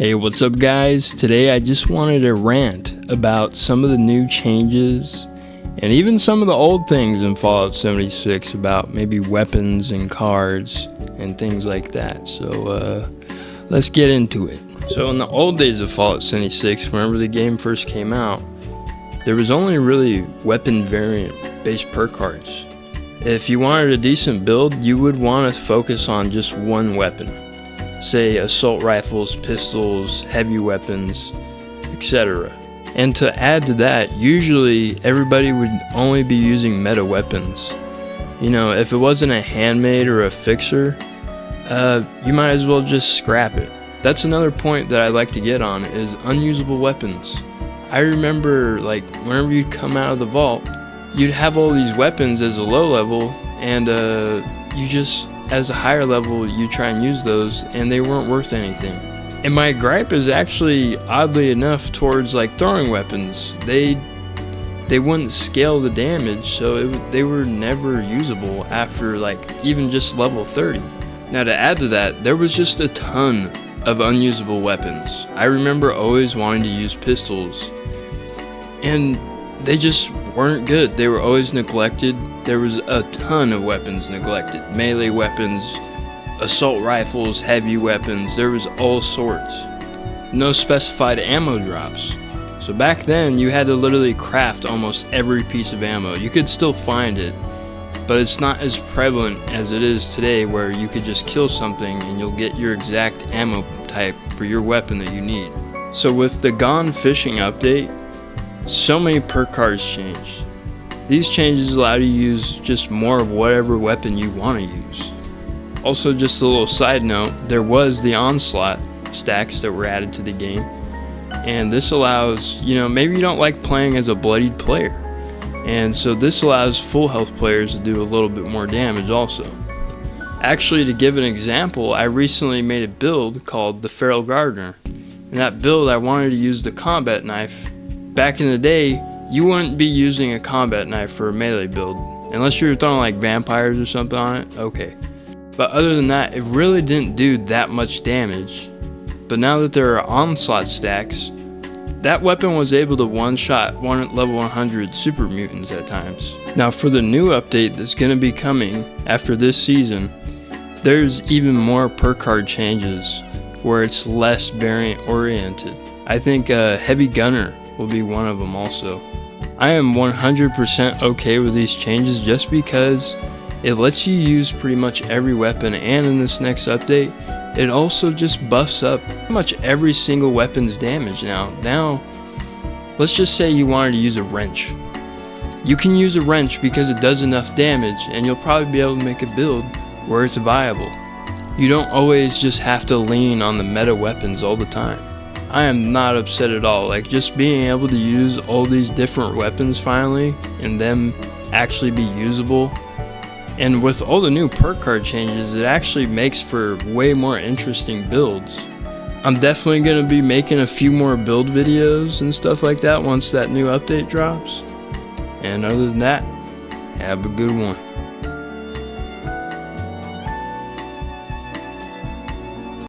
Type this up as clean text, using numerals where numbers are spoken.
Hey, what's up guys? Today I just wanted to rant about some of the new changes and even some of the old things in Fallout 76 about maybe weapons and cards and things like that. So let's get into it. So in the old days of Fallout 76, whenever the game first came out, there was only really weapon variant based perk cards. If you wanted a decent build, you would want to focus on just one weapon. Say assault rifles, pistols, heavy weapons, etc. And to add to that, usually everybody would only be using meta weapons. You know, if it wasn't a handmade or a fixer, you might as well just scrap it. That's another point that I like to get on, is unusable weapons. I remember, like, whenever you'd come out of the vault, you'd have all these weapons as a low level, and you just, as a higher level, you try and use those, and they weren't worth anything. And my gripe is actually, oddly enough, towards like throwing weapons. They wouldn't scale the damage, so they were never usable after like even just level 30. Now to add to that, there was just a ton of unusable weapons. I remember always wanting to use pistols, and they just weren't good. They were always neglected. There was a ton of weapons neglected. Melee weapons, assault rifles, heavy weapons, there was all sorts. No specified ammo drops. So back then you had to literally craft almost every piece of ammo. You could still find it, but it's not as prevalent as it is today, where you could just kill something and you'll get your exact ammo type for your weapon that you need. So with the Gone Fishing update, so many perk cards changed. These changes allow you to use just more of whatever weapon you want to use. Also, just a little side note, there was the Onslaught stacks that were added to the game, and this allows, you know, maybe you don't like playing as a bloodied player, and so this allows full health players to do a little bit more damage also. Actually, to give an example, I recently made a build called the Feral Gardener. In that build, I wanted to use the combat knife. Back in the day, you wouldn't be using a combat knife for a melee build, unless you were throwing like vampires or something on it, okay. But other than that, it really didn't do that much damage. But now that there are Onslaught stacks, that weapon was able to one-shot level 100 super mutants at times. Now for the new update that's going to be coming after this season, there's even more perk card changes where it's less variant oriented. I think Heavy Gunner will be one of them also. I am 100% okay with these changes just because it lets you use pretty much every weapon, and in this next update, it also just buffs up pretty much every single weapon's damage now. Now, let's just say you wanted to use a wrench. You can use a wrench because it does enough damage, and you'll probably be able to make a build where it's viable. You don't always just have to lean on the meta weapons all the time. I am not upset at all. Like, just being able to use all these different weapons finally, and them actually be usable. And with all the new perk card changes, it actually makes for way more interesting builds. I'm definitely going to be making a few more build videos and stuff like that once that new update drops. And other than that, have a good one.